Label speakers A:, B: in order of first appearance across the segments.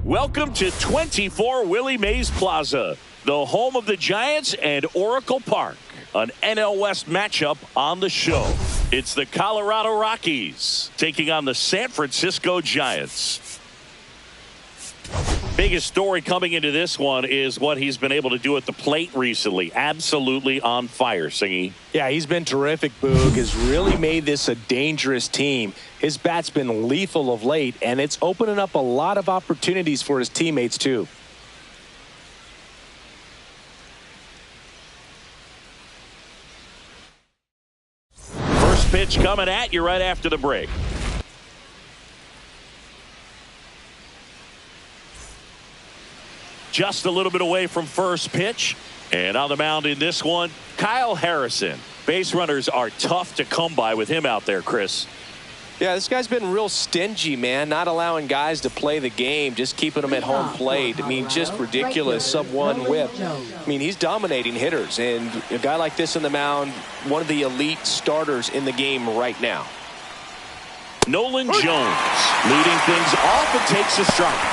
A: Welcome to 24 Willie Mays Plaza, the home of the Giants and Oracle Park. An NL West matchup on the show. It's the Colorado Rockies taking on the San Francisco Giants. Biggest story coming into this one is what he's been able to do at the plate recently. Absolutely on fire, Singy.
B: Yeah, he's been terrific, Boog. Has really made this a dangerous team. His bat's been lethal of late, and it's opening up a lot of opportunities for his teammates, too.
A: First pitch coming at you right after the break. Just a little bit away from first pitch. And on the mound in this one, Kyle Harrison. Base runners are tough to come by with him out there, Chris.
B: Yeah, this guy's been real stingy, man. Not allowing guys to play the game, just keeping them at home plate. I mean, just ridiculous sub-1 whip. I mean, he's dominating hitters. And a guy like this on the mound, one of the elite starters in the game right now.
A: Nolan Jones leading things off and takes a strike.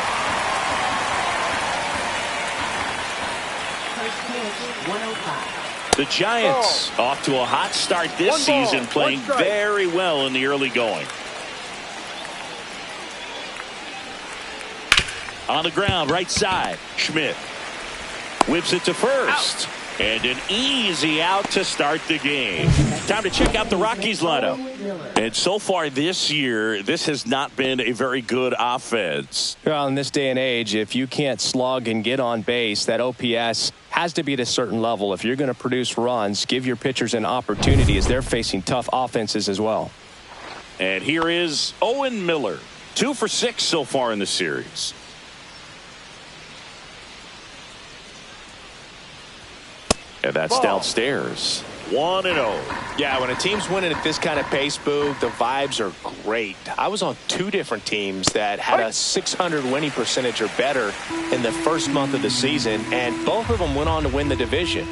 A: The Giants off to a hot start this season, playing very well in the early going. On the ground, right side, Schmidt whips it to first. And an easy out to start the game. Time to check out the Rockies lineup. And so far this year, this has not been a very good offense.
B: Well, in this day and age, if you can't slug and get on base, that OPS has to be at a certain level. If you're going to produce runs, give your pitchers an opportunity as they're facing tough offenses as well.
A: And here is Owen Miller, 2 for 6 so far in the series. And that's downstairs. 1-0.
B: Yeah, when a team's winning at this kind of pace, Boog, the vibes are great. I was on 2 different teams that had a 600 winning percentage or better in the first month of the season, and both of them went on to win the division.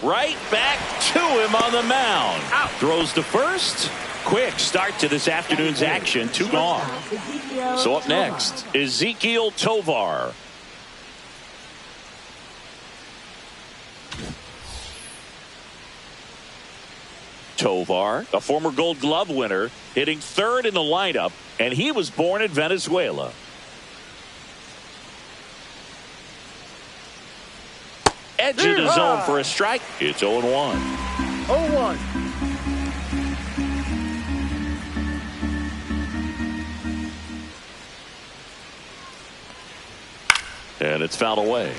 A: Right back to him on the mound. Throws to first. Quick start to this afternoon's action. 2 gone. So up next, Ezekiel Tovar. Tovar, a former Gold Glove winner, hitting third in the lineup, and he was born in Venezuela. Edge of the zone for a strike. It's 0-1.
C: 0-1.
A: And it's fouled away.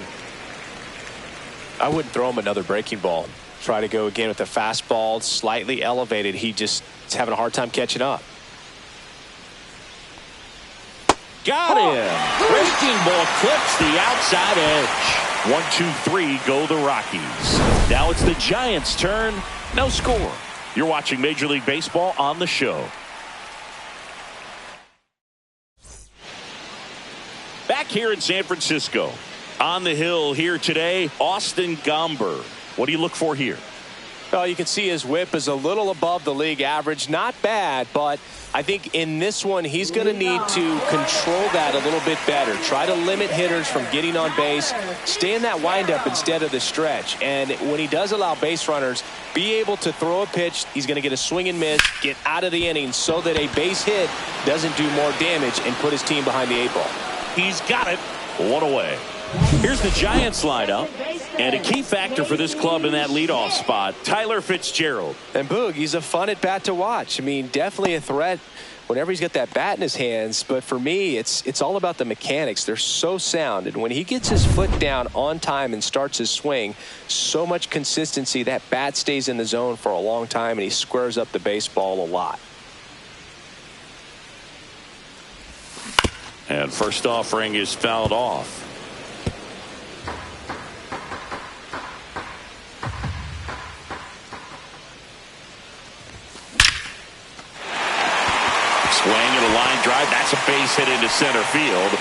B: I wouldn't throw him another breaking ball. Try to go again with the fastball, slightly elevated. He just is having a hard time catching up.
A: Got him. Breaking ball clips the outside edge. 1-2-3 go the Rockies. Now it's the Giants' turn. No score. You're watching Major League Baseball on the show. Back here in San Francisco. On the hill here today, Austin Gomber. What do you look for here?
B: Well, you can see his whip is a little above the league average. Not bad, but I think in this one, he's going to need to control that a little bit better. Try to limit hitters from getting on base. Stay in that windup instead of the stretch. And when he does allow base runners, be able to throw a pitch. He's going to get a swing and miss, get out of the inning so that a base hit doesn't do more damage and put his team behind the 8 ball.
A: He's got it. 1 away. Here's the Giants lineup. And a key factor for this club in that leadoff spot, Tyler Fitzgerald.
B: And Boog, he's a fun at bat to watch. I mean, definitely a threat whenever he's got that bat in his hands. But for me, it's all about the mechanics. They're so sound. And when he gets his foot down on time and starts his swing, so much consistency, that bat stays in the zone for a long time, and he squares up the baseball a lot.
A: And first offering is fouled off. Swing and a line drive. That's a base hit into center field.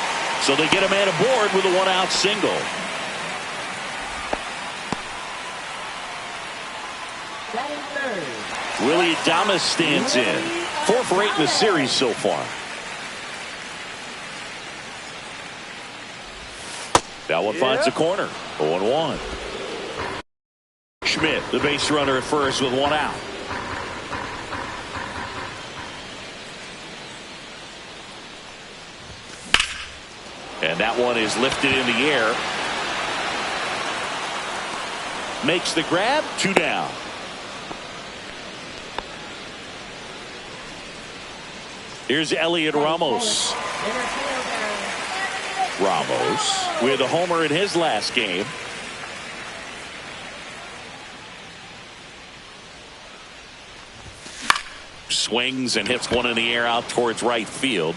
A: So they get a man aboard with a 1-out single. Willie Adames stands in. 4 for 8 in the series so far. That one finds the corner. 0-1. Schmidt, the base runner at first with 1 out. And that one is lifted in the air. Makes the grab. 2 down. Here's Elliot Ramos. Ramos with a homer in his last game. Swings and hits one in the air out towards right field.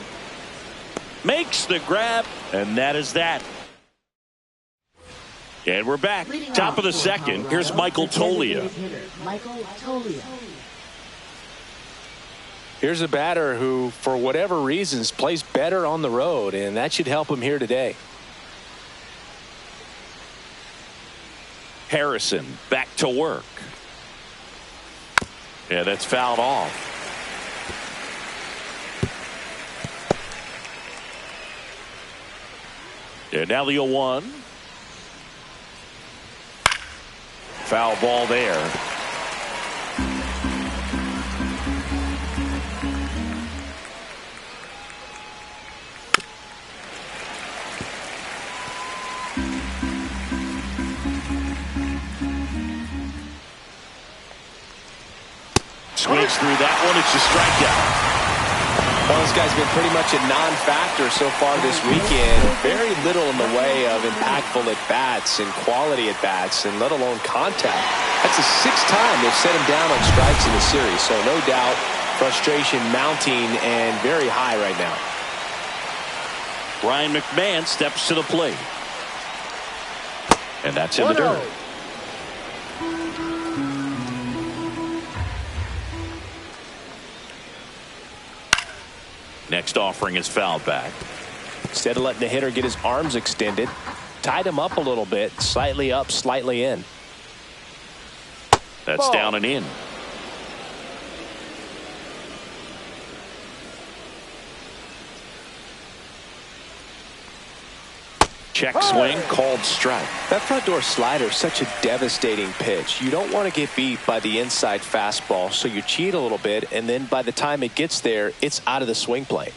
A: Makes the grab, and that is that. And we're back. Top of the second. Here's Michael Toglia.
B: Here's a batter who, for whatever reasons, plays better on the road, and that should help him here today.
A: Harrison back to work. Yeah, that's fouled off. And now the 0-1. Foul ball there. Swings through that one. It's a strikeout.
B: Well, this guy's been pretty much a non-factor so far this weekend. Very little in the way of impactful at-bats and quality at-bats, and let alone contact. That's the 6th time they've set him down on strikes in the series, so no doubt frustration mounting and very high right now.
A: Ryan McMahon steps to the plate. And that's in the dirt. Next offering is fouled back.
B: Instead of letting the hitter get his arms extended, tied him up a little bit, slightly up, slightly in.
A: That's down and in. Check swing, called strike.
B: That front door slider is such a devastating pitch. You don't want to get beat by the inside fastball, so you cheat a little bit, and then by the time it gets there, it's out of the swing plane.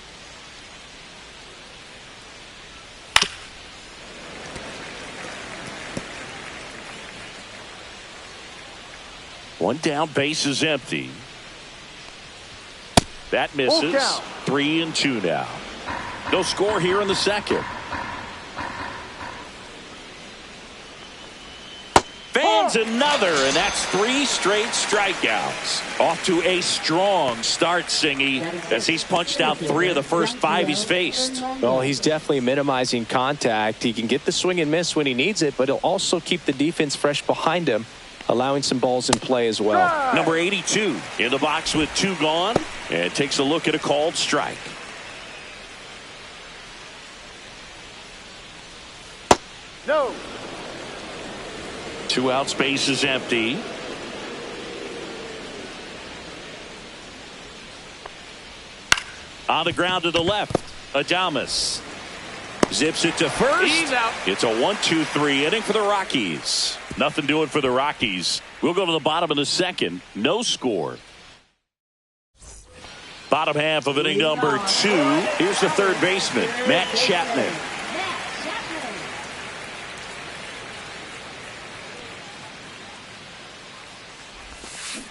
A: One down, base is empty. That misses. 3-2 now. No score here in the second. Fans another, and that's 3 straight strikeouts. Off to a strong start, Singy, as he's punched out 3 of the first 5 he's faced.
B: Well, he's definitely minimizing contact. He can get the swing and miss when he needs it, but he'll also keep the defense fresh behind him, allowing some balls in play as well.
A: Number 82 in the box with 2 gone, and takes a look at a called strike.
C: No.
A: 2 outs, base is empty. On the ground to the left, Adames zips it to first.
C: He's out.
A: It's a 1-2-3 inning for the Rockies. Nothing doing for the Rockies. We'll go to the bottom of the second. No score. Bottom half of inning number 2. Here's the third baseman, Matt Chapman.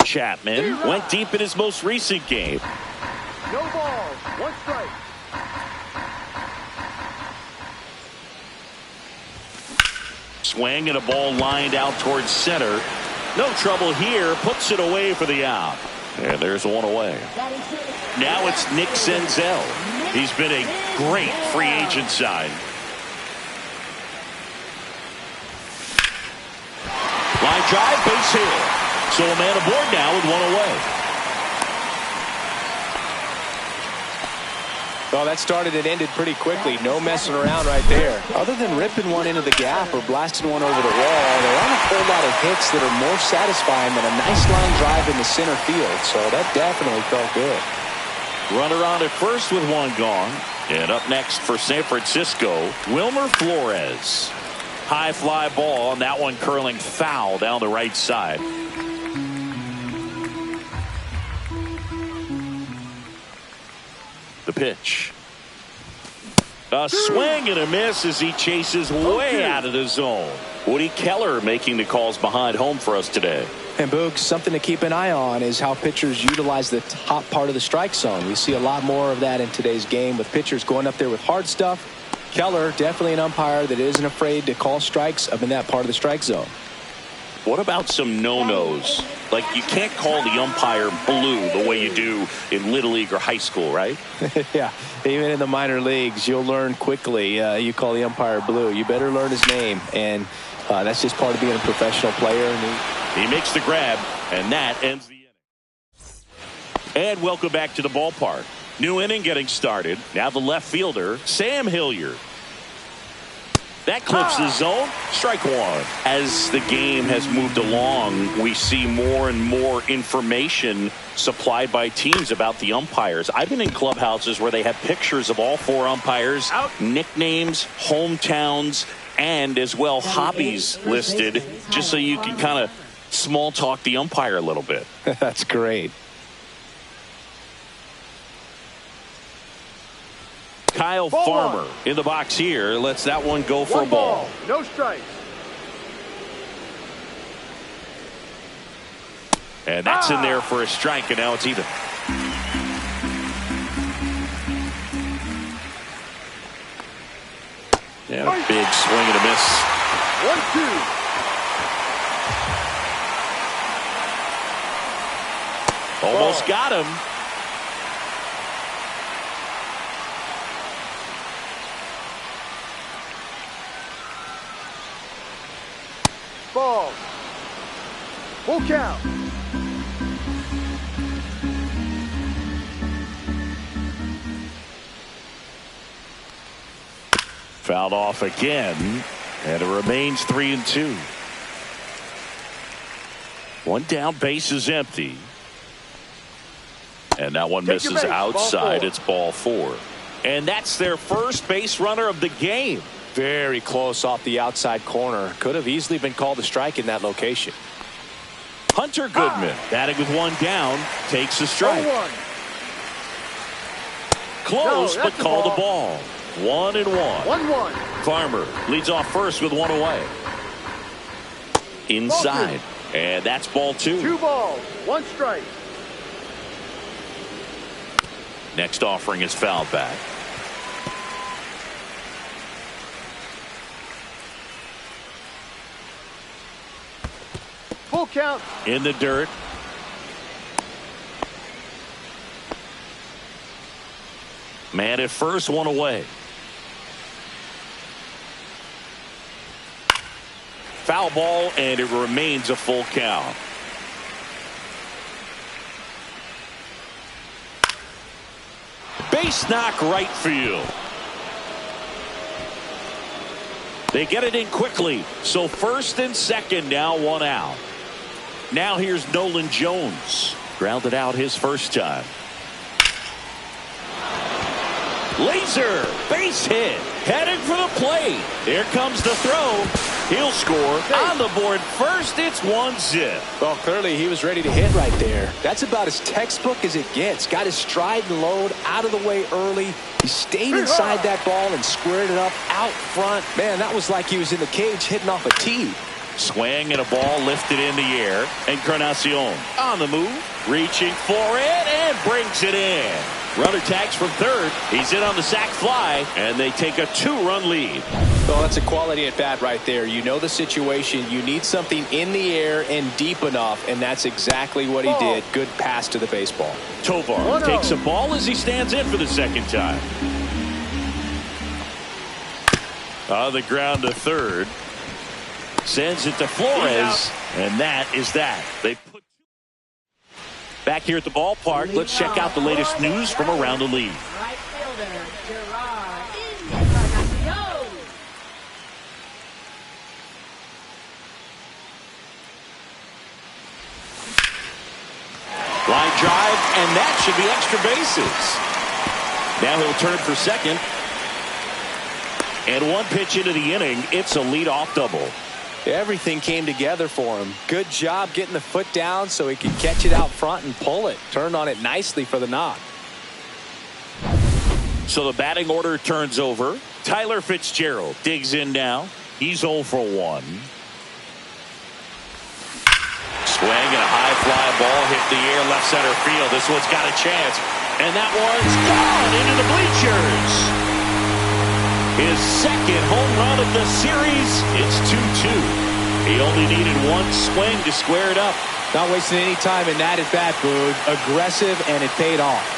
A: Chapman went deep in his most recent game.
C: No balls. One strike.
A: Swing and a ball lined out towards center. No trouble here. Puts it away for the out. And there's one away. Now it's Nick Senzel. He's been a great free agent sign. Line drive, base hit. So a man aboard now with one away.
B: Well, that started and ended pretty quickly. No messing around right there. Other than ripping one into the gap or blasting one over the wall, there aren't a whole lot of hits that are more satisfying than a nice line drive in the center field. So that definitely felt good.
A: Runner on at first with one gone. And up next for San Francisco, Wilmer Flores. High fly ball, and that one curling foul down the right side. The pitch. A swing and a miss as he chases way out of the zone. Woody Keller making the calls behind home for us today.
B: And Boog, something to keep an eye on is how pitchers utilize the top part of the strike zone. We see a lot more of that in today's game with pitchers going up there with hard stuff. Keller, definitely an umpire that isn't afraid to call strikes up in that part of the strike zone.
A: What about some no-nos? Like, you can't call the umpire blue the way you do in Little League or high school, right?
B: Yeah, even in the minor leagues, you'll learn quickly. You call the umpire blue. You better learn his name, and that's just part of being a professional player. And
A: he makes the grab, and that ends the inning. And welcome back to the ballpark. New inning getting started. Now the left fielder, Sam Hilliard. That clips the zone. Strike one. As the game has moved along, we see more and more information supplied by teams about the umpires. I've been in clubhouses where they have pictures of all 4 umpires, nicknames, hometowns, and as well hobbies listed, just so you can kind of small talk the umpire a little bit.
B: That's great.
A: Kyle Farmer in the box here lets that one go for a ball.
C: No strikes.
A: And that's in there for a strike, and now it's even. Yeah, a big swing and a miss.
C: 1-2.
A: Almost got him.
C: Ball. Full count.
A: Fouled off again, and it remains 3-2. One down, base is empty. And that one misses outside. It's ball 4. And that's their first base runner of the game.
B: Very close off the outside corner. Could have easily been called a strike in that location.
A: Hunter Goodman, batting with one down, takes the strike.
C: 0-1.
A: Close,
C: No,
A: but called a ball. 1-1.
C: 1-1.
A: Farmer leads off first with one away. Inside. And that's ball 2.
C: 2 balls. 1 strike.
A: Next offering is fouled back.
C: Full count.
A: In the dirt. Man at first, one away. Foul ball, and it remains a full count. Base knock right field. They get it in quickly. So first and second, now one out. Now here's Nolan Jones. Grounded out his first time. Laser, base hit, headed for the plate. Here comes the throw. He'll score on the board first. It's 1-zip.
B: Well, clearly he was ready to hit right there. That's about as textbook as it gets. Got his stride and load out of the way early. He stayed inside that ball and squared it up out front. Man, that was like he was in the cage hitting off a tee.
A: Swing and a ball lifted in the air. Encarnacion on the move, reaching for it and brings it in. Runner tags from third. He's in on the sac fly, and they take a 2-run lead.
B: Well, that's a quality at bat right there. You know the situation. You need something in the air and deep enough, and that's exactly what he did. Good pass to the baseball.
A: Tovar takes a ball as he stands in for the second time. On the ground to third. Sends it to Flores, and that is that. They put back here at the ballpark. Let's check out the latest news from around the league.
D: Right fielder, Gerard
A: Line drive, and that should be extra bases. Now he'll turn for second. And one pitch into the inning, it's a leadoff double.
B: Everything came together for him. Good job getting the foot down so he could catch it out front and pull it. Turned on it nicely for the knock.
A: So the batting order turns over. Tyler Fitzgerald digs in now. He's 0 for 1. Swing and a high fly ball hit the air left center field. This one's got a chance. And that one's gone into the bleachers. His second home run of the series. It's 2-2. He only needed one swing to square it up.
B: Not wasting any time in that at bat, Boog. Aggressive, and it paid off.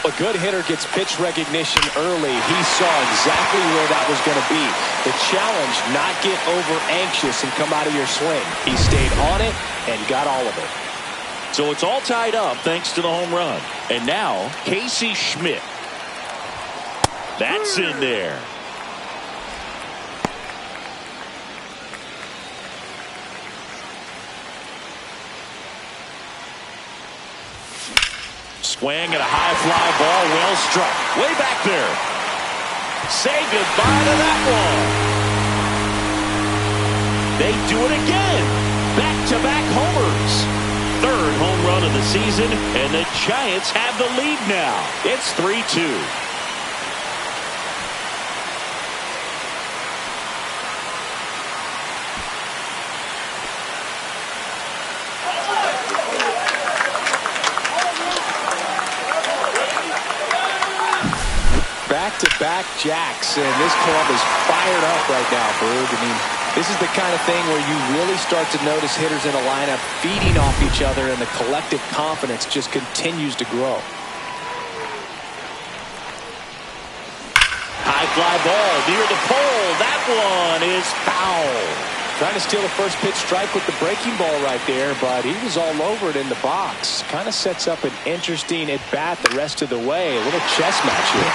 B: A good hitter gets pitch recognition early. He saw exactly where that was going to be. The challenge, not get over anxious and come out of your swing. He stayed on it and got all of it.
A: So it's all tied up thanks to the home run. And now Casey Schmidt. That's in there. Swing and a high fly ball, well struck. Way back there. Say goodbye to that one. They do it again. Back-to-back homers. Third home run of the season, and the Giants have the lead now. It's 3-2.
B: Back-to-back jacks, and this club is fired up right now, Boog. I mean, this is the kind of thing where you really start to notice hitters in a lineup feeding off each other, and the collective confidence just continues to grow.
A: High fly ball near the pole. That one is foul.
B: Trying to steal the first pitch strike with the breaking ball right there, but he was all over it in the box. Kind of sets up an interesting at-bat the rest of the way. A little chess match here.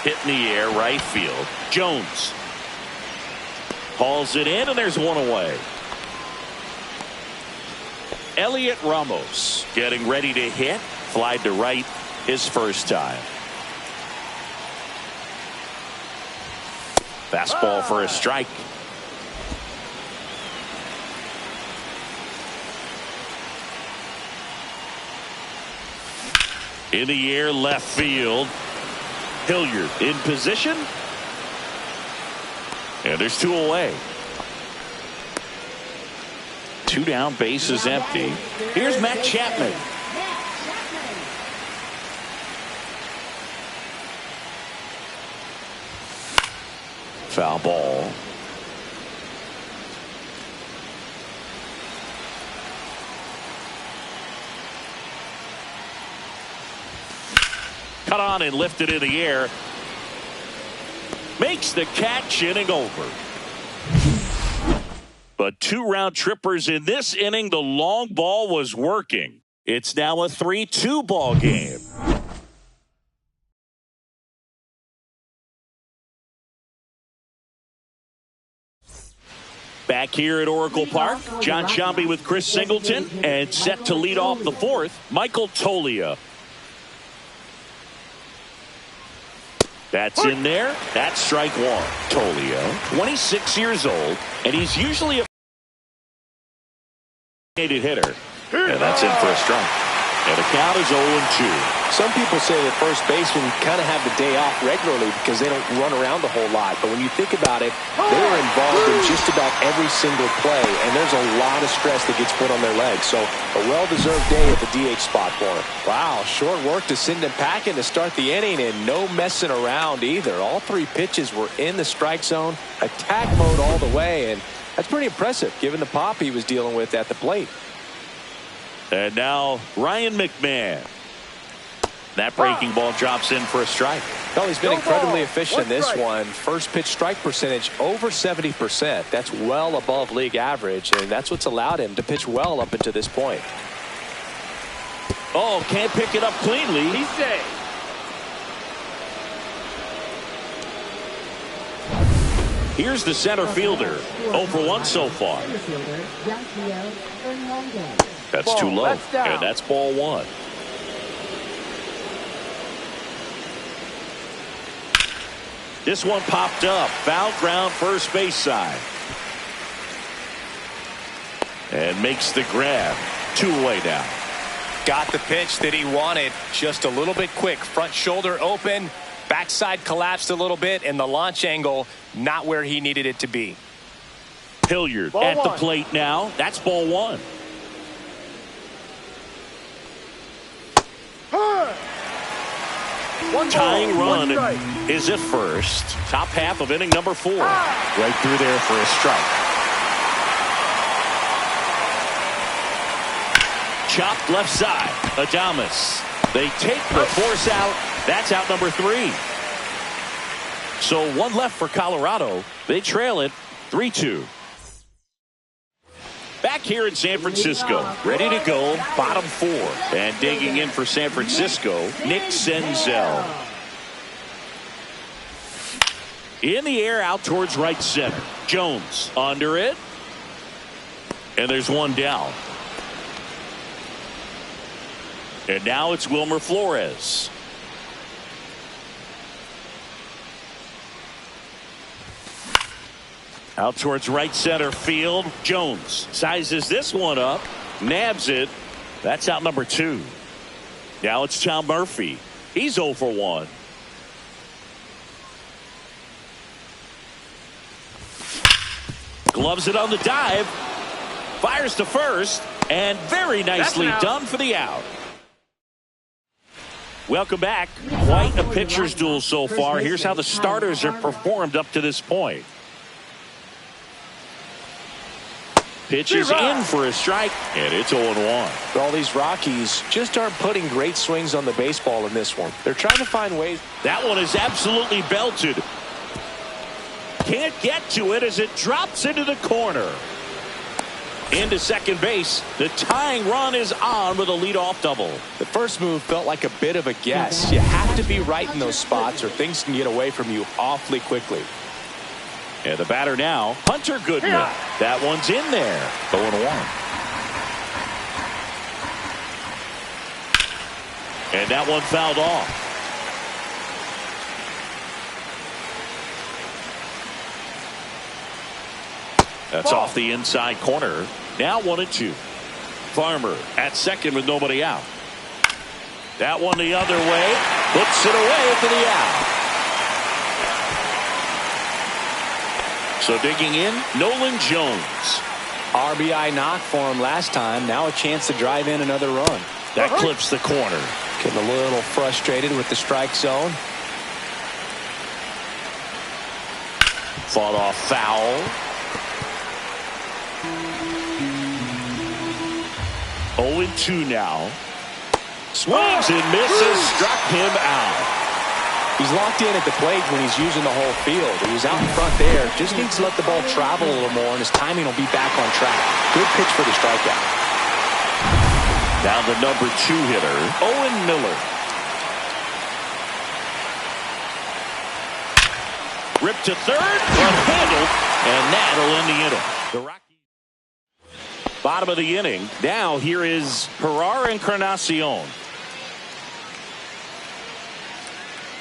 A: Hit in the air, right field. Jones hauls it in, and there's one away. Elliot Ramos getting ready to hit. Flied to right his first time. Fastball for a strike. In the air, left field. Hilliard in position. And there's two away. Two down, bases empty. Here's Matt Chapman. Foul ball. Cut on and lifted in the air. Makes the catch, inning over. But 2 round trippers in this inning. The long ball was working. It's now a 3-2 ball game. Back here at Oracle Park, John Sciambi with Chris Singleton, and set to lead off the 4th, Michael Toglia. That's in there. That's strike 1. Toglia, 26 years old, and he's usually a hitter. And that's in for a strike. And the count is 0-2.
B: Some people say that first basemen kind of have the day off regularly because they don't run around a whole lot. But when you think about it, they are involved in just about every single play, and there's a lot of stress that gets put on their legs. So a well-deserved day at the DH spot for him. Wow, short work to send him packing to start the inning, and no messing around either. All 3 pitches were in the strike zone, attack mode all the way, and that's pretty impressive given the pop he was dealing with at the plate.
A: And now Ryan McMahon. That breaking ball drops in for a strike.
B: Well, he's been incredibly efficient in this one. First pitch strike percentage over 70%. That's well above league average, and that's what's allowed him to pitch well up until this point.
A: Oh, can't pick it up cleanly.
C: He's safe.
A: Here's the center fielder. 0 for 1 so far. That's too low, and that's ball 1. This one popped up. Foul ground first base side. And makes the grab. 2 away now.
B: Got the pitch that he wanted. Just a little bit quick. Front shoulder open. Backside collapsed a little bit, and the launch angle not where he needed it to be.
A: Hilliard at the plate now. That's ball 1. Tying run is at first. Top half of inning number 4. Right through there for a strike. Chopped left side. Adames. They take the force out. That's out number 3. So 1 left for Colorado. They trail it 3-2. Back here in San Francisco, ready to go, bottom 4. And digging in for San Francisco, Nick Senzel. In the air out towards right center. Jones under it. And there's 1 down. And now it's Wilmer Flores. Out towards right center field. Jones sizes this one up. Nabs it. That's out number 2. Now it's Tom Murphy. He's 0 for 1. Gloves it on the dive. Fires to first. And very nicely done for the out. Welcome back. Quite a pitcher's duel so far. Here's how the starters have performed up to this point. Pitches in for a strike, and it's 0-1.
B: All these Rockies just aren't putting great swings on the baseball in this one. They're trying to find ways.
A: That one is absolutely belted. Can't get to it as it drops into the corner. Into second base. The tying run is on with a leadoff double.
B: The first move felt like a bit of a guess. You have to be right in those spots or things can get away from you awfully quickly.
A: And the batter now, Hunter Goodman. That one's in there. 0-1. And that one fouled off. That's off the inside corner. Now 1-2. Farmer at second with nobody out. That one the other way. Puts it away for the out. So digging in, Nolan Jones.
B: RBI knock for him last time. Now a chance to drive in another run.
A: That clips the corner.
B: Getting a little frustrated with the strike zone.
A: Fought off foul. 0-2 now. Swings and misses. Struck him out.
B: He's locked in at the plate when he's using the whole field. He was out in front there. Just needs to let the ball travel a little more, and his timing will be back on track. Good pitch for the strikeout.
A: Now the number 2 hitter, Owen Miller. Ripped to third, one-handled, and that'll end the inning. The Rockies, bottom of the inning. Now here is Herrera Encarnacion.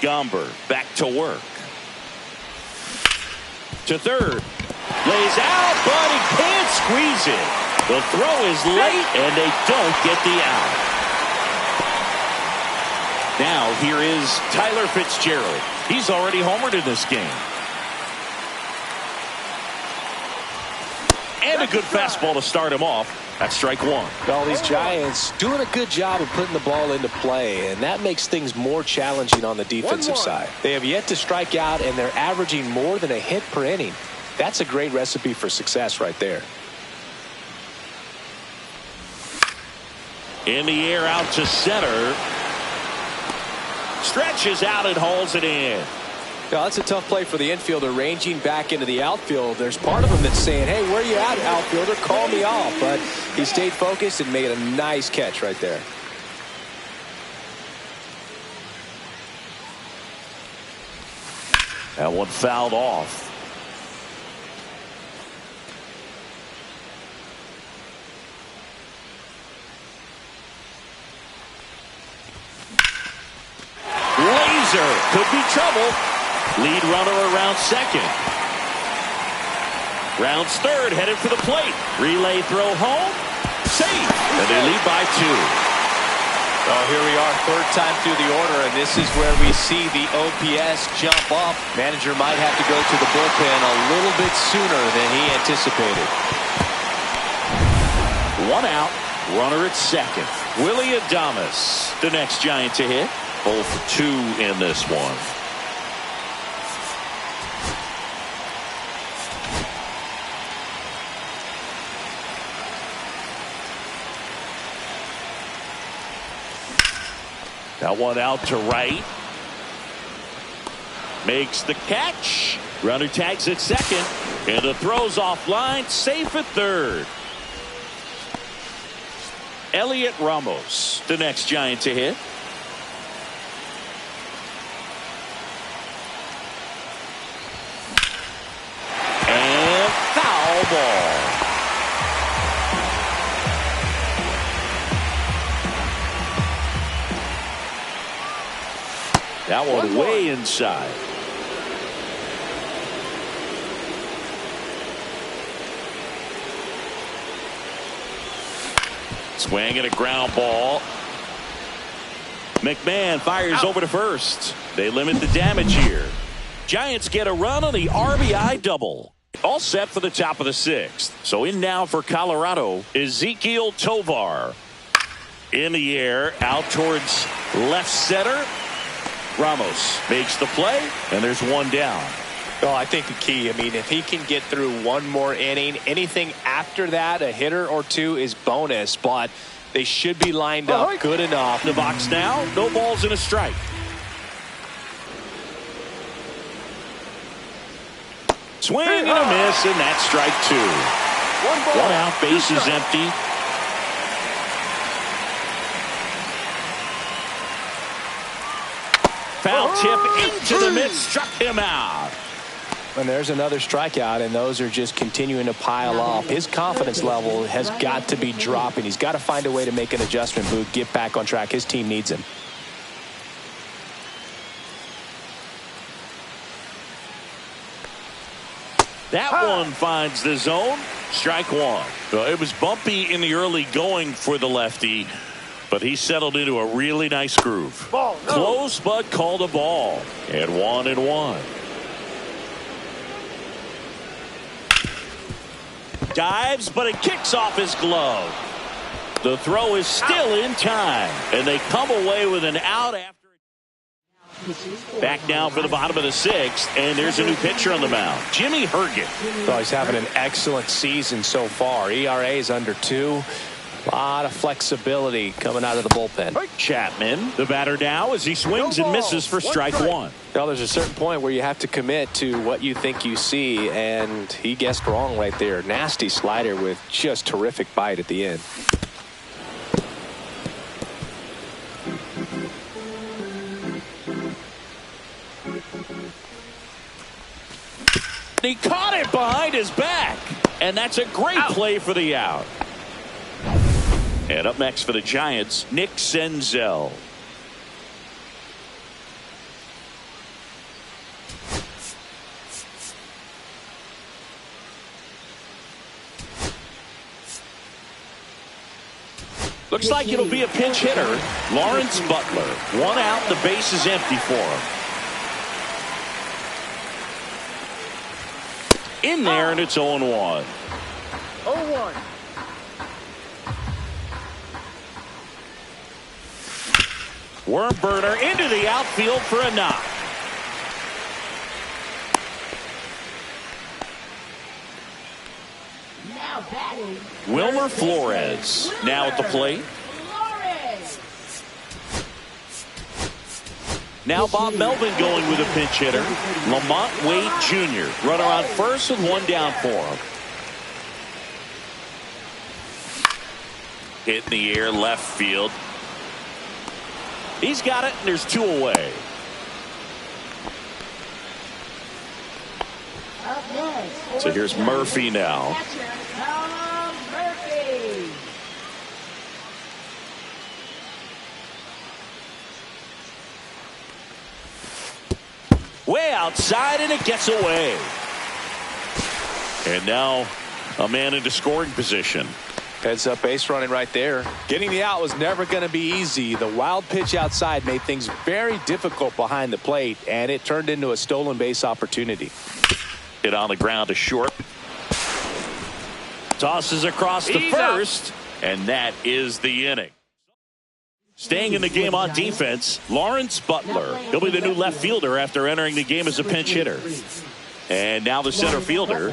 A: Gomber back to work. To third. Lays out, but he can't squeeze it. The throw is late, and they don't get the out. Now here is Tyler Fitzgerald. He's already homered in this game. And a good fastball to start him off. That's strike 1.
B: Well, these Giants doing a good job of putting the ball into play, and that makes things more challenging on the defensive side. They have yet to strike out, and they're averaging more than a hit per inning. That's a great recipe for success right there.
A: In the air out to center. Stretches out and hauls it in.
B: Yeah, that's a tough play for the infielder ranging back into the outfield. There's part of him that's saying, hey, where you at, outfielder? Call me off. But he stayed focused and made a nice catch right there.
A: That one fouled off. Laser could be trouble. Lead runner around second. Rounds third, headed for the plate. Relay throw home. Safe. And they lead by 2.
B: Oh, here we are, third time through the order, and this is where we see the OPS jump up. Manager might have to go to the bullpen a little bit sooner than he anticipated.
A: 1 out, runner at second. Willie Adames, the next Giant to hit. 0 for 2 in this one. That one out to right. Makes the catch. Runner tags at second. And the throw's offline. Safe at third. Elliot Ramos, the next Giant to hit. And foul ball. That one way inside. Swing and a ground ball. McMahon fires over to first. They limit the damage here. Giants get a run on the RBI double. All set for the top of the 6th. So in now for Colorado, Ezequiel Tovar. In the air, out towards left center. Ramos makes the play, and there's one down.
B: Well, I think the key, if he can get through one more inning, anything after that, a hitter or two is bonus, but they should be lined up good enough.
A: The box now, no balls and a strike. Swing and a miss, and that's strike 2. 1 out, base is empty. Foul tip into the mid, struck him out.
B: And there's another strikeout, and those are just continuing to pile up. His confidence level has got to be dropping. He's got to find a way to make an adjustment, Boog, get back on track. His team needs him.
A: That one finds the zone. Strike 1. Well, it was bumpy in the early going for the lefty, but he settled into a really nice groove. Close, but called a ball. And 1-1. Dives, but it kicks off his glove. The throw is still in time, and they come away with an out after. Back now for the bottom of the 6th, and there's a new pitcher on the mound, Jimmy Herget.
B: Well, he's having an excellent season so far. ERA is under 2. A lot of flexibility coming out of the bullpen.
A: Chapman, the batter now, as he swings and misses for strike one.
B: Now, there's a certain point where you have to commit to what you think you see, and he guessed wrong right there. Nasty slider with just terrific bite at the end.
A: He caught it behind his back, and that's a great play for the out. And up next for the Giants, Nick Senzel. Looks like it'll be a pinch hitter. Lawrence Butler. One out, the base is empty for him. In there, and it's 0-1.
C: 0-1.
A: Worm burner into the outfield for a knock.
D: Now batting.
A: Wilmer Flores now at the plate.
D: Flores.
A: Now Bob Melvin going with a pinch hitter. Lamont Wade Jr. Runner on first with one down for him. Hit in the air left field. He's got it, and there's two away.
D: Up next.
A: So here's Murphy now.
D: Murphy.
A: Way outside, and it gets away. And now a man into scoring position.
B: Heads up base running right there. Getting the out was never going to be easy. The wild pitch outside made things very difficult behind the plate, and it turned into a stolen base opportunity.
A: Hit on the ground to short. Tosses across to first, and that is the inning. Staying in the game on defense, Lawrence Butler. He'll be the new left fielder after entering the game as a pinch hitter. And now the center fielder.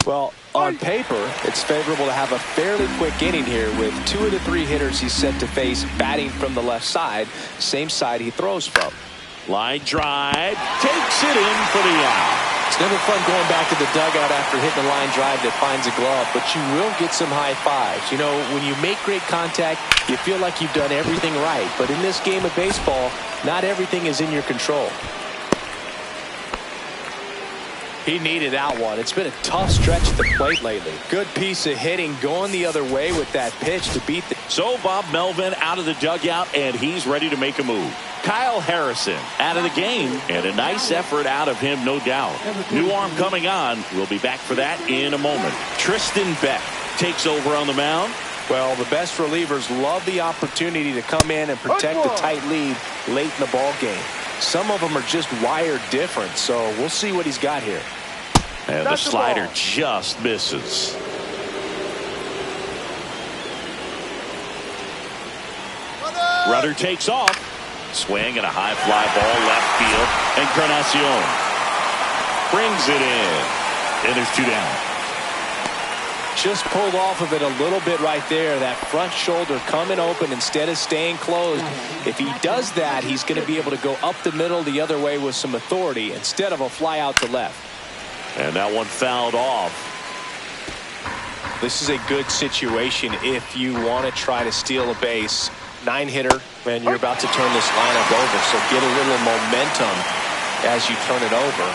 B: Well, on paper, it's favorable to have a fairly quick inning here with 2 of the 3 hitters he's set to face batting from the left side, same side he throws from.
A: Line drive, takes it in for the out.
B: It's never fun going back to the dugout after hitting a line drive that finds a glove, but you will get some high fives. You know, when you make great contact, you feel like you've done everything right. But in this game of baseball, not everything is in your control. He needed that one. It's been a tough stretch at the plate lately. Good piece of hitting going the other way with that pitch to beat the...
A: So Bob Melvin out of the dugout, and he's ready to make a move. Kyle Harrison out of the game, and a nice effort out of him, no doubt. New arm coming on. We'll be back for that in a moment. Tristan Beck takes over on the mound.
B: Well, the best relievers love the opportunity to come in and protect the tight lead late in the ball game. Some of them are just wired different, so we'll see what he's got here.
A: And the slider just misses. Rudder takes off. Swing and a high fly ball left field. Encarnacion brings it in. And there's 2 down.
B: Just pulled off of it a little bit right there. That front shoulder coming open instead of staying closed. If he does that, he's going to be able to go up the middle the other way with some authority instead of a fly out to left.
A: And that one fouled off.
B: This is a good situation if you want to try to steal a base. 9-hitter, and you're about to turn this lineup over, so get a little momentum as you turn it over.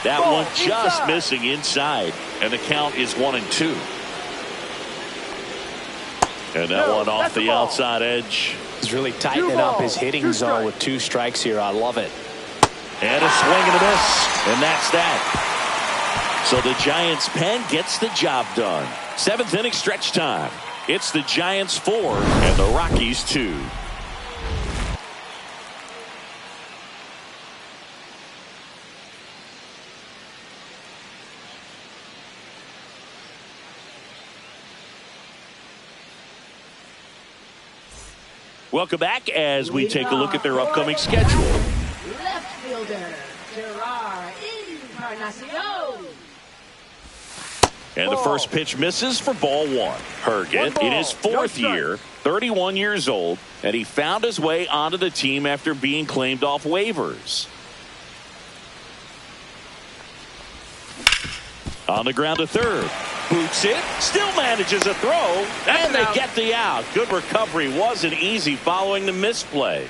A: That one just missing inside, and the count is 1-2. And that one off the outside edge.
B: He's really tightening up his hitting zone with 2 strikes here. I love it.
A: And a swing and a miss, and that's that. So the Giants pen gets the job done. 7th inning stretch time. It's the Giants 4 and the Rockies 2. Welcome back as we take a look at their upcoming schedule.
D: Left fielder, Gerard Encarnacion.
A: And the first pitch misses for ball one. Herget in his fourth year, 31 years old, and he found his way onto the team after being claimed off waivers. On the ground to third. Boots it, still manages a throw, and they get the out. Good recovery, wasn't easy following the misplay.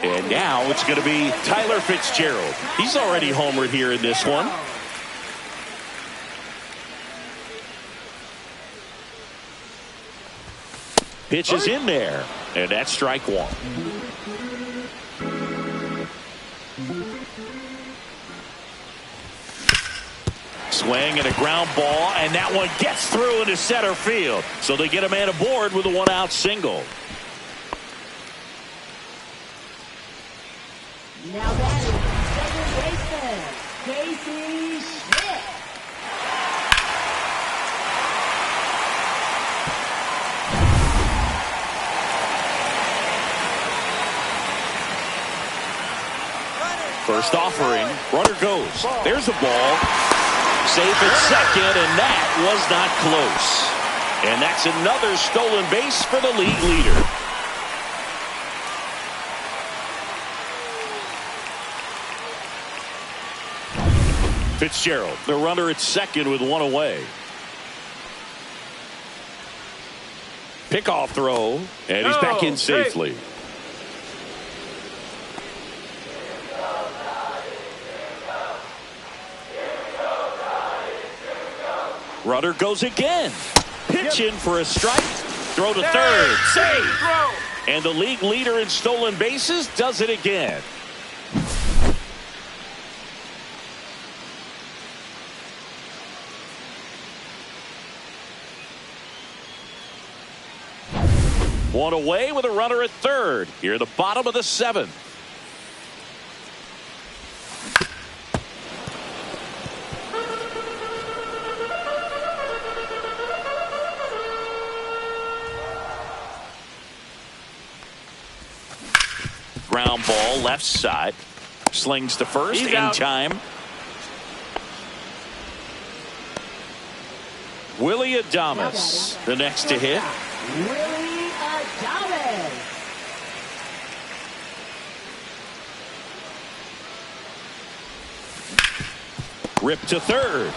A: And now it's going to be Tyler Fitzgerald. He's already homered here in this one. Pitch is in there, and that's strike one. Swing and a ground ball, and that one gets through into center field. So they get a man aboard with a one-out single.
D: Now batting, second baseman, Casey Schmidt.
A: First offering, runner goes. There's a ball. Safe at second, and that was not close. And that's another stolen base for the league leader. Fitzgerald, the runner at second with one away. Pickoff throw, and he's back in safely. Runner goes again. Pitch in for a strike. Throw to third. Save. And the league leader in stolen bases does it again. One away with a runner at third. Here at the bottom of the seventh. Ground ball left side. Slings to first in time. Willie Adames, the next to hit.
D: Willie Adames.
A: Rip to third.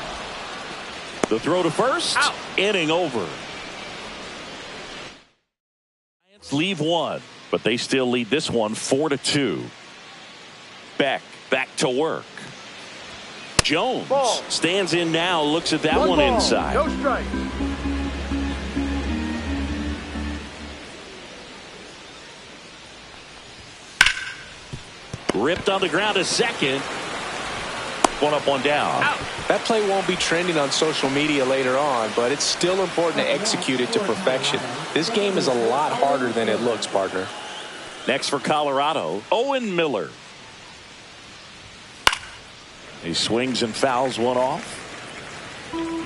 A: The throw to first. Out. Inning over. Giants leave one, but they still lead this one 4-2. Beck back to work. Jones stands in now, looks at that one inside.
C: No strike.
A: Ripped on the ground to second. One up, one down.
B: Out. That play won't be trending on social media later on, but it's still important to execute it to perfection. This game is a lot harder than it looks, partner.
A: Next for Colorado, Owen Miller. He swings and fouls one off.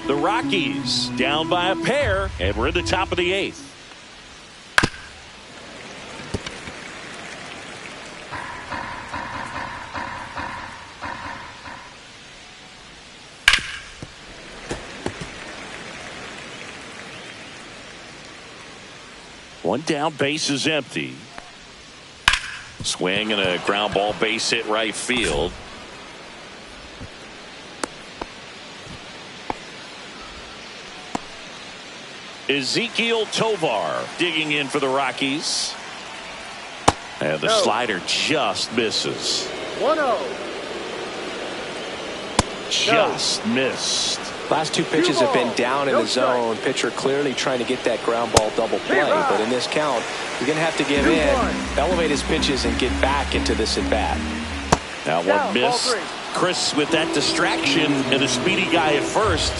A: The Rockies down by a pair, and we're in the top of the eighth. One down, base is empty. Swing and a ground ball, base hit right field. Ezekiel Tovar digging in for the Rockies. And the slider just misses.
C: 1-0.
A: Just missed.
B: Last two pitches have been down in the zone. Pitcher clearly trying to get that ground ball double play. But in this count, you're going to have to give in, elevate his pitches, and get back into this at bat.
A: Now one miss. Chris with that distraction and a speedy guy at first.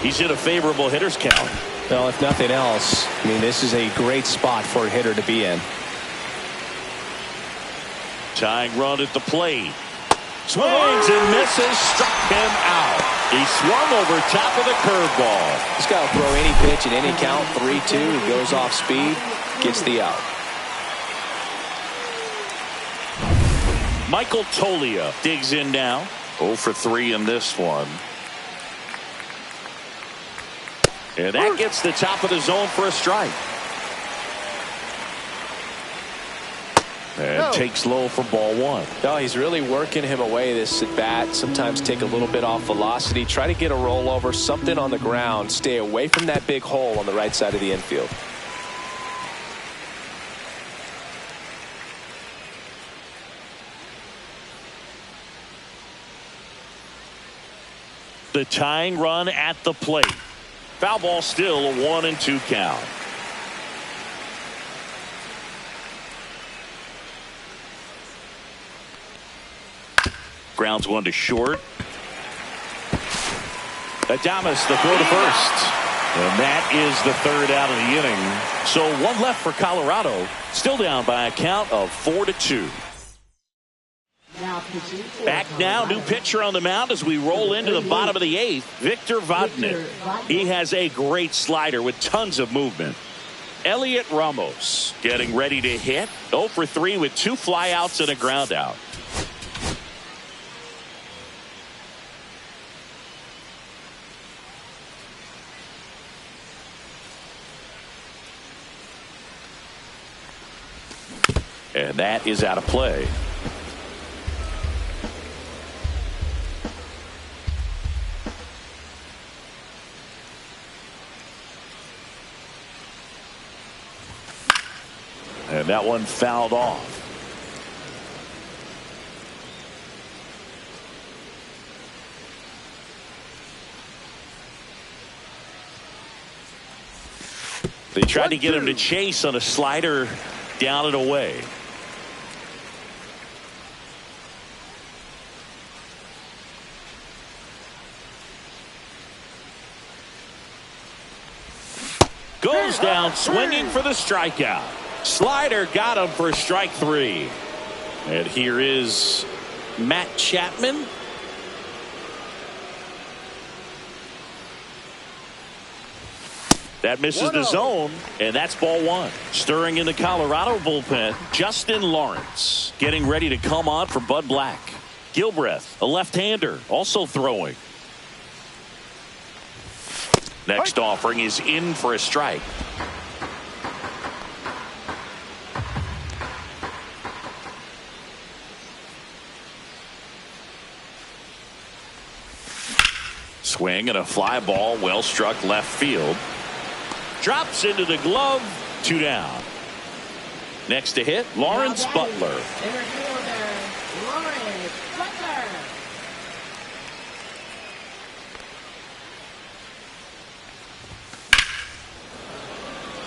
A: He's in a favorable hitter's count.
B: Well, if nothing else, I mean, this is a great spot for a hitter to be in.
A: Tying run at the plate. Swings and misses. Struck him out. He swung over top of the curveball.
B: He's got to throw any pitch at any count. 3-2. He goes off speed. Gets the out.
A: Michael Tolia digs in now. 0 for 3 in this one. And that gets the top of the zone for a strike. And takes low for ball 1.
B: No, he's really working him away this at bat. Sometimes take a little bit off velocity. Try to get a rollover, something on the ground. Stay away from that big hole on the right side of the infield.
A: The tying run at the plate. Foul ball, still a 1-2 count. Grounds one to short. Adames the throw to first. And that is the third out of the inning. So one left for Colorado. Still down by a count of 4-2. Back now, new pitcher on the mound as we roll into the bottom of the 8th, Victor Vodnik. He has a great slider with tons of movement. Elliot Ramos getting ready to hit. 0 for 3 with 2 flyouts and a ground out. And that is out of play. And that one fouled off. They tried to get him to chase on a slider down and away. Goes down swinging for the strikeout. Slider got him for strike 3. And here is Matt Chapman. That misses the zone, and that's ball 1. Stirring in the Colorado bullpen, Justin Lawrence getting ready to come on for Bud Black. Gilbreth, a left-hander, also throwing. Next offering is in for a strike. Swing and a fly ball, well struck left field. Drops into the glove, 2 down. Next to hit, Lawrence Butler.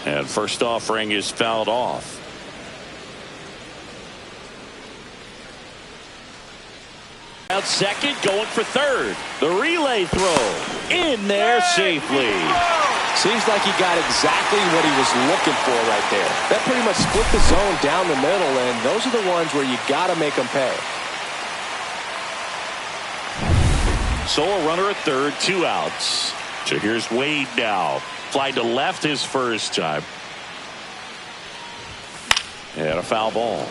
A: And first offering is fouled off. Out second, going for third. The relay throw in there safely.
B: Seems like he got exactly what he was looking for right there. That pretty much split the zone down the middle, and those are the ones where you got to make them pay.
A: So a runner at third, 2 outs. So here's Wade now. Fly to left his first time. And a foul ball.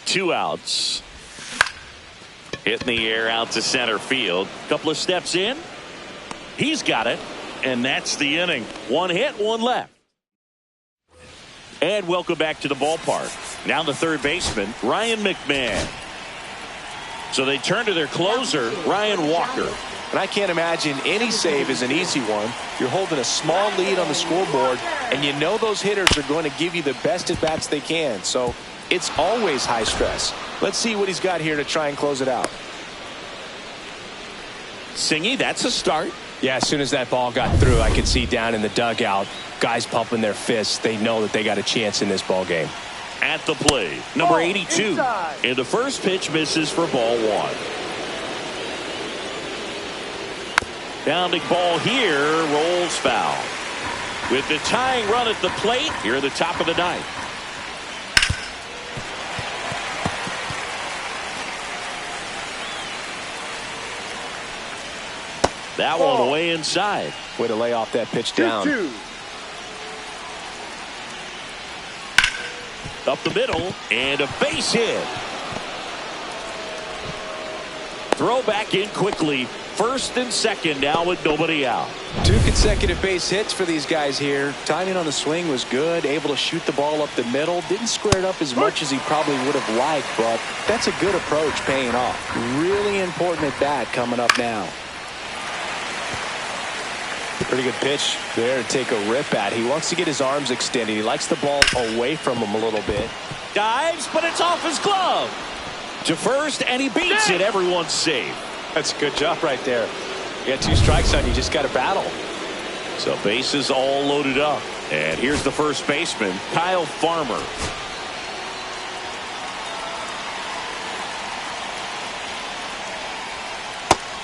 A: Two outs. Hit in the air out to center field. Couple of steps in. He's got it. And that's the inning. 1 hit, 1 left. And welcome back to the ballpark. Now the third baseman, Ryan McMahon. So they turn to their closer, Ryan Walker.
B: And I can't imagine any save is an easy one. You're holding a small lead on the scoreboard, and you know those hitters are going to give you the best at-bats they can. So it's always high stress. Let's see what he's got here to try and close it out.
A: Singy, that's a start.
B: Yeah, as soon as that ball got through, I could see down in the dugout, guys pumping their fists. They know that they got a chance in this ball game.
A: At the plate, number 82. And the first pitch misses for ball 1. Bounding ball here, rolls foul. With the tying run at the plate, here at the top of the 9th. That one way inside.
B: Way to lay off that pitch down.
C: 2-2.
A: Up the middle, and a base hit. Throw back in quickly. First and second now with nobody out.
B: 2 consecutive base hits for these guys here. Timing on the swing was good. Able to shoot the ball up the middle. Didn't square it up as much as he probably would have liked, but that's a good approach paying off. Really important at bat coming up now. Pretty good pitch there to take a rip at. He wants to get his arms extended. He likes the ball away from him a little bit.
A: Dives, but it's off his glove. To first, and he beats it. Everyone's safe.
B: That's a good job right there. You got 2 strikes on you. Just got to battle.
A: So bases all loaded up. And here's the first baseman, Kyle Farmer.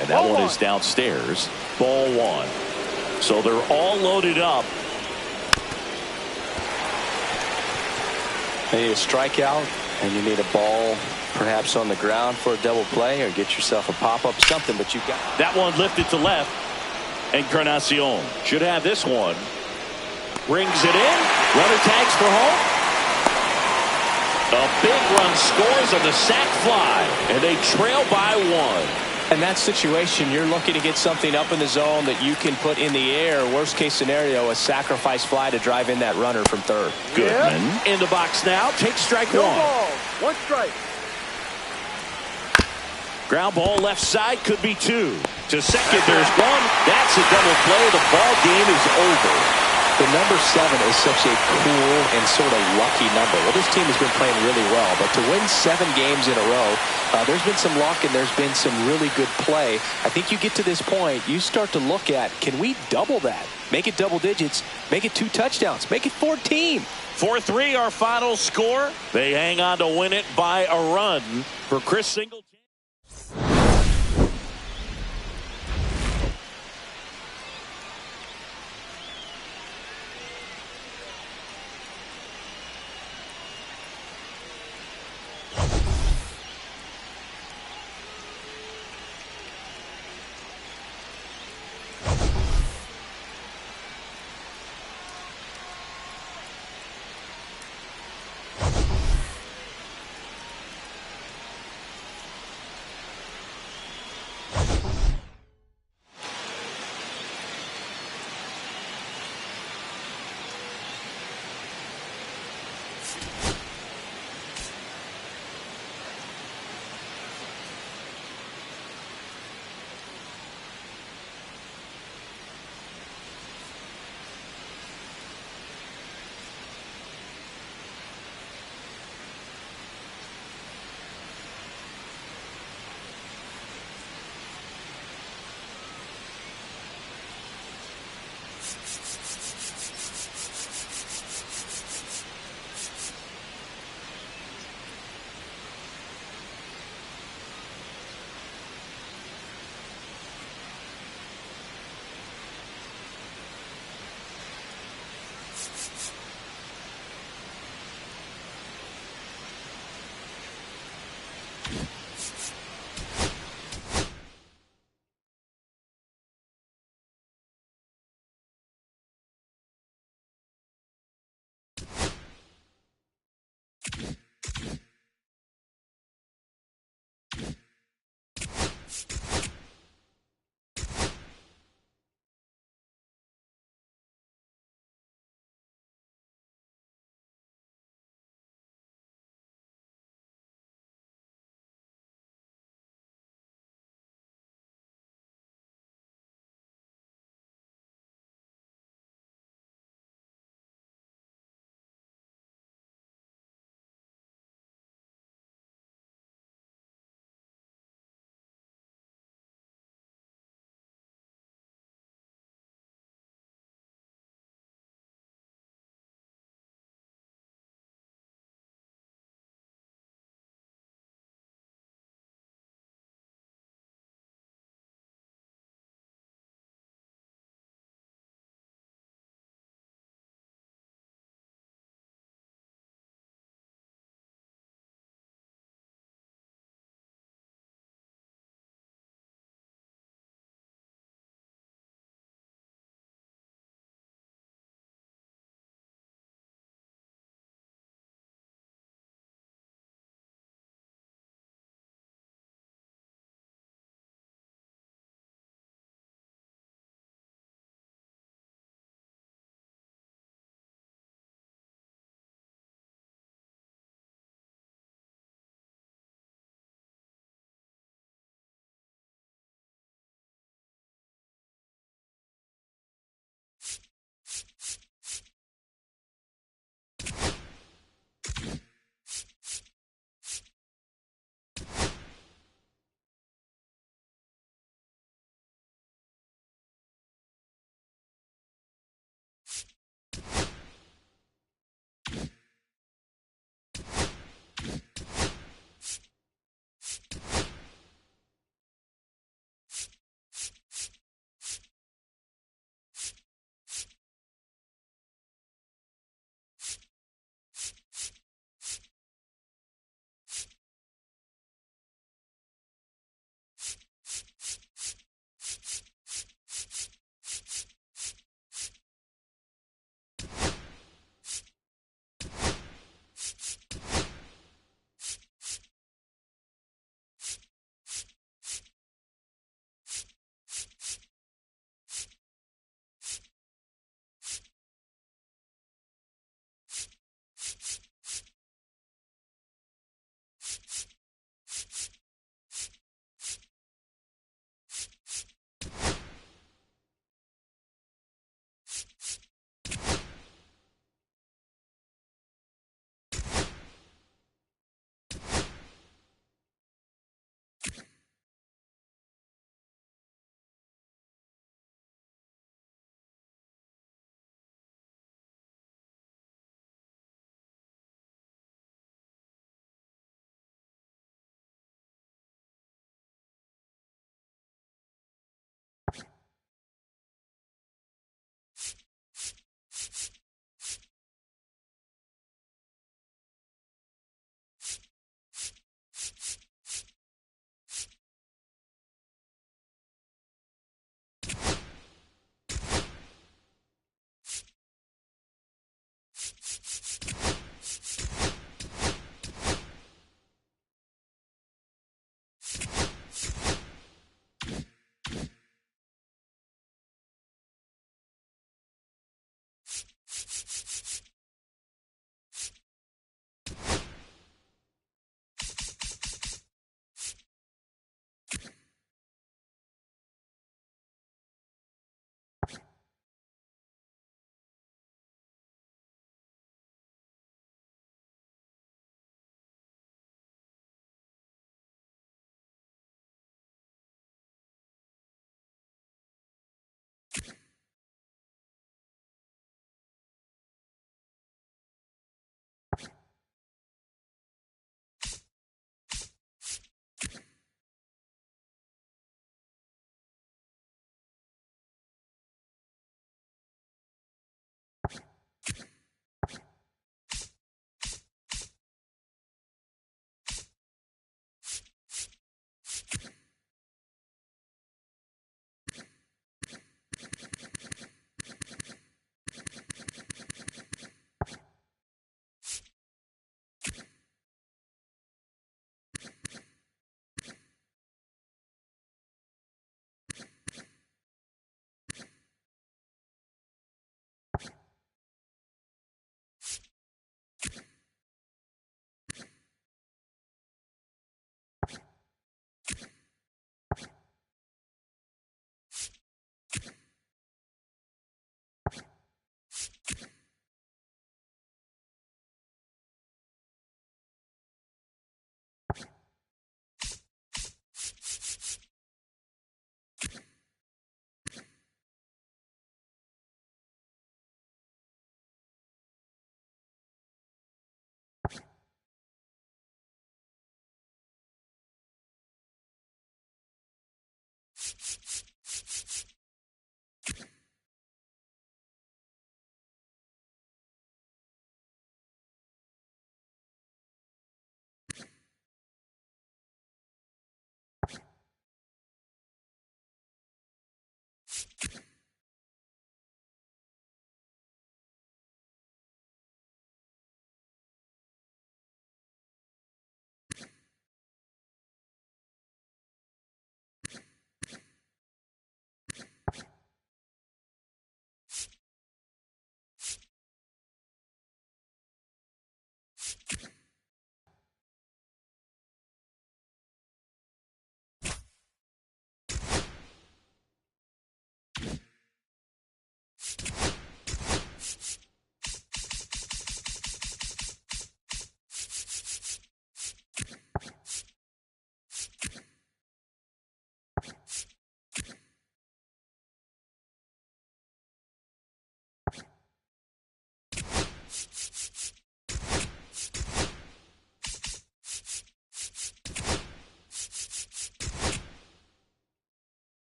A: And that one is downstairs. Ball 1. So they're all loaded up.
B: You need a strikeout, and you need a ball perhaps on the ground for a double play, or get yourself a pop-up, something, but you've got.
A: That one lifted to left. Encarnacion should have this one. Rings it in. Runner tags for home. A big run scores on the sac fly, and they trail by 1.
B: In that situation, you're looking to get something up in the zone that you can put in the air. Worst case scenario, a sacrifice fly to drive in that runner from third.
A: Goodman in the box now. Takes strike 1.
C: No ball. 1 strike.
A: Ground ball left side, could be 2. To second, there's 1. That's a double play. The ball game is over.
B: The number 7 is such a cool and sort of lucky number. Well, this team has been playing really well, but to win 7 games in a row, there's been some luck and there's been some really good play. I think you get to this point, you start to look at, can we double that? Make it double digits, make it 2 touchdowns, make it 14.
A: 4-3 our final score. They hang on to win it by a run for Chris Singleton.